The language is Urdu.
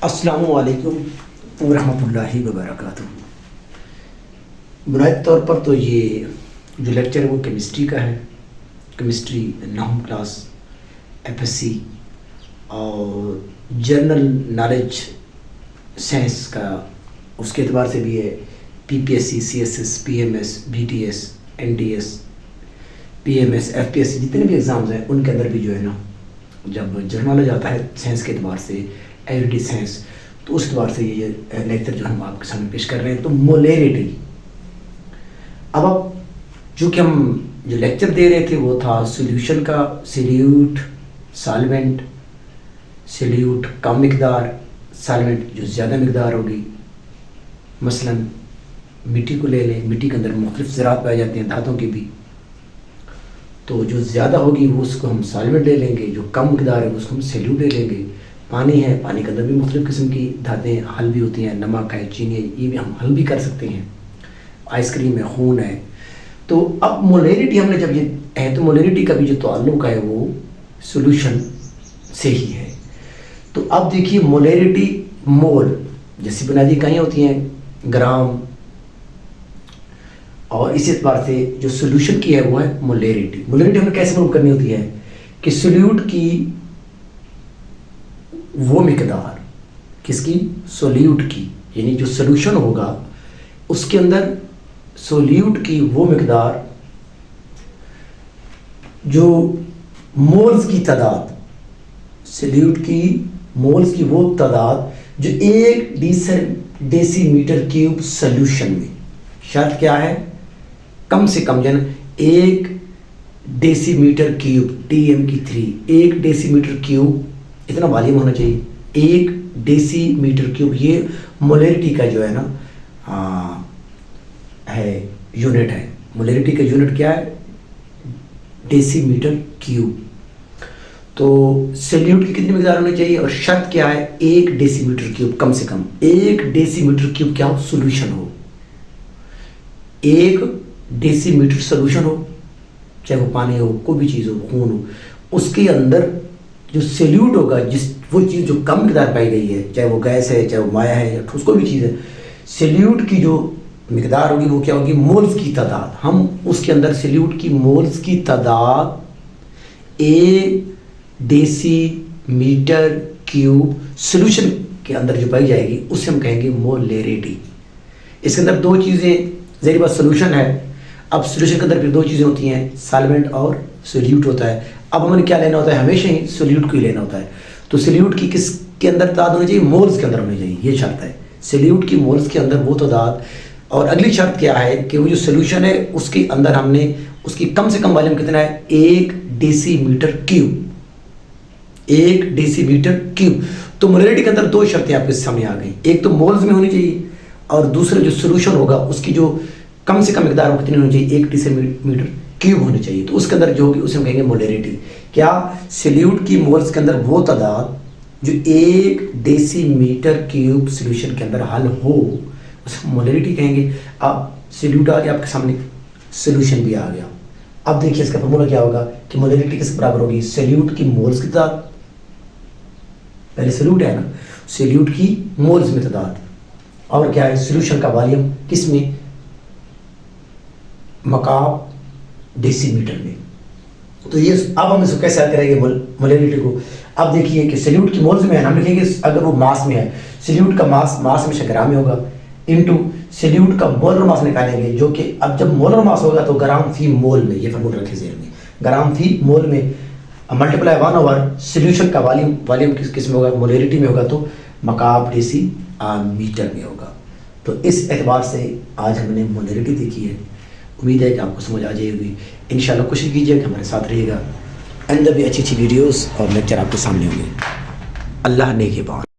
السلام علیکم ورحمۃ اللہ وبرکاتہ۔ بنیادی طور پر تو یہ جو لیکچر ہے وہ کیمسٹری کا ہے، کیمسٹری نہم کلاس FSC اور جنرل نالج سائنس کا اس کے اعتبار سے بھی ہے۔ PPSC CSS PMS BTS NDS PMS FPSC جتنے بھی ایگزامز ہیں ان کے اندر بھی جو ہے نا جب جنرل نالج آتا ہے سائنس کے اعتبار سے ایوریڈی سائنس، تو اس اعتبار سے یہ لیکچر جو ہم آپ کے سامنے پیش کر رہے ہیں۔ تو مولیرٹی، اب جو کہ ہم جو لیکچر دے رہے تھے وہ تھا سولیوشن کا، سلیوٹ سالوینٹ، سلیوٹ کم مقدار، سالوینٹ جو زیادہ مقدار ہوگی۔ مثلا مٹی کو لے لیں، مٹی کے اندر مختلف زراعت پائے جاتے ہیں دھاتوں کی بھی، تو جو زیادہ ہوگی وہ اس کو ہم سالوینٹ لے لیں گے، جو کم مقدار ہے اس کو ہم سلیوٹ لے لیں گے۔ پانی ہے، پانی کے اندر بھی مختلف قسم کی دھاتیں حل بھی ہوتی ہیں، نمک ہے، چینی ہے، یہ بھی ہم حل بھی کر سکتے ہیں۔ آئس کریم ہے، خون ہے۔ تو اب مولیرٹی ہم نے جب یہ ہے تو مولیرٹی کا بھی جو تعلق ہے وہ سولوشن سے ہی ہے۔ تو اب دیکھیے مولیرٹی مول جیسی بنیادی اکائیاں ہوتی ہیں، گرام، اور اسی اعتبار سے جو سولوشن کی ہے وہ ہے مولیرٹی۔ مولیرٹی ہمیں کیسے معلوم کرنی ہوتی ہے کہ سلیوٹ کی وہ مقدار، کس کی؟ سولیوٹ کی، یعنی جو سولوشن ہوگا اس کے اندر سولیوٹ کی وہ مقدار جو مولز کی تعداد، سلیوٹ کی مولز کی وہ تعداد جو 1 ڈیسی میٹر کیوب سولوشن میں، شرط کیا ہے؟ کم سے کم جن 1 ڈیسی میٹر کیوب TM3 1 ڈیسی میٹر کیوب اتنا والیوم ہونا چاہیے۔ 1 ڈیسی میٹر کیوب یہ مولیرٹی کا جو ہے نا ہے یونٹ ہے۔ مولیرٹی کا یونٹ کیا ہے؟ ڈیسی میٹر کیوب۔ تو سلیوٹ کی کتنی مقدار ہونی چاہیے اور شرط کیا ہے؟ 1 ڈیسی میٹر کیوب، کم سے کم 1 ڈیسی میٹر کیوب کیا ہو؟ سولوشن ہو۔ 1 ڈیسی میٹر سولوشن ہو، چاہے وہ پانی ہو، کوئی بھی چیز ہو، خون ہو، اس کے اندر جو سلیوٹ ہوگا، وہ چیز جو کم مقدار پائی گئی ہے، چاہے وہ گیس ہے، چاہے وہ مائع ہے، یا ٹھوس کوئی بھی چیز ہے، سلیوٹ کی جو مقدار ہوگی وہ کیا ہوگی؟ مولز کی تعداد۔ ہم اس کے اندر سلیوٹ کی مولز کی تعداد 1 ڈیسی میٹر کیوب سولوشن کے اندر جو پائی جائے گی اسے ہم کہیں گے مولیرٹی۔ اس کے اندر دو چیزیں، ظاہر بات سولوشن ہے، اب سولوشن کے اندر پھر 2 چیزیں ہوتی ہیں، سالوینٹ اور سلیوٹ ہوتا ہے۔ اب ہمیں کیا لینا ہوتا ہے؟ ہمیشہ ہی سلیوٹ کو ہی لینا ہوتا ہے۔ تو سلیوٹ کی کس کے اندر تعداد ہونی چاہیے؟ مولز کے اندر ہونی چاہیے، یہ شرط ہے۔ سلیوٹ کی مولز کے اندر وہ تعداد، اور اگلی شرط کیا ہے کہ وہ جو سولوشن ہے اس کے اندر ہم نے اس کی کم سے کم والیوم کتنا ہے؟ 1 ڈیسی میٹر کیوب، 1 ڈیسی میٹر کیوب۔ تو مولیرٹی کے اندر 2 شرطیں آپ کے سامنے آ گئی، ایک تو مولز میں ہونی چاہیے، اور دوسرا جو سولوشن ہوگا اس کی جو کم سے کم مقدار کتنی ہونی چاہیے؟ 1 ڈیسی میٹر کیوب ہونی چاہیے۔ تو اس کے اندر جو ہوگی اسے ہم کہیں گے مولیرٹی۔ کیا؟ سلیوٹ کی مولز کے اندر وہ تعداد جو 1 ڈیسی میٹر کیوب سولوشن کے اندر حل ہو اسے مولیرٹی کہیں گے۔ اب سلیوٹ آ گیا آپ کے سامنے، سولوشن بھی آ گیا۔ اب دیکھیے اس کا فارمولا کیا ہوگا کہ مولیرٹی کس برابر ہوگی؟ سلیوٹ کی مولز کی تعداد، پہلے سلیوٹ ہے نا، سلیوٹ کی مولز میں تعداد، اور کیا ہے؟ سولوشن کا والیوم، کس میں؟ مکعب ڈیسی میٹر میں۔ تو یہ اب ہم اس کو کیسے حل کریں گے مولیرٹی کو؟ اب دیکھیے کہ سلیوٹ کی مولز میں ہے، ہم لکھیں گے اگر وہ ماس میں ہے، سلیوٹ کا ماس ہمیشہ گرام میں ہوگا، انٹو سلیوٹ کا مولر ماس نکالیں گے، جو کہ اب جب مولر ماس ہوگا تو گرام فی مول میں، یہ فارمولا رکھیں ذہن میں، گرام فی مول میں ملٹیپلائی 1/، سلیوشن کا والیوم کس میں ہوگا؟ مولیرٹی میں ہوگا، تو مکعب ڈیسی میٹر میں ہوگا۔ تو اس اعتبار سے آج ہم نے مولیرٹی دیکھی ہے۔ امید ہے کہ آپ کو سمجھ آ جائے گی۔ انشاءاللہ کوشش کیجیے کہ ہمارے ساتھ رہیے گا، آئندہ بھی اچھی ویڈیوز اور لیکچر آپ کے سامنے ہوں گے۔ اللہ نے کے بعد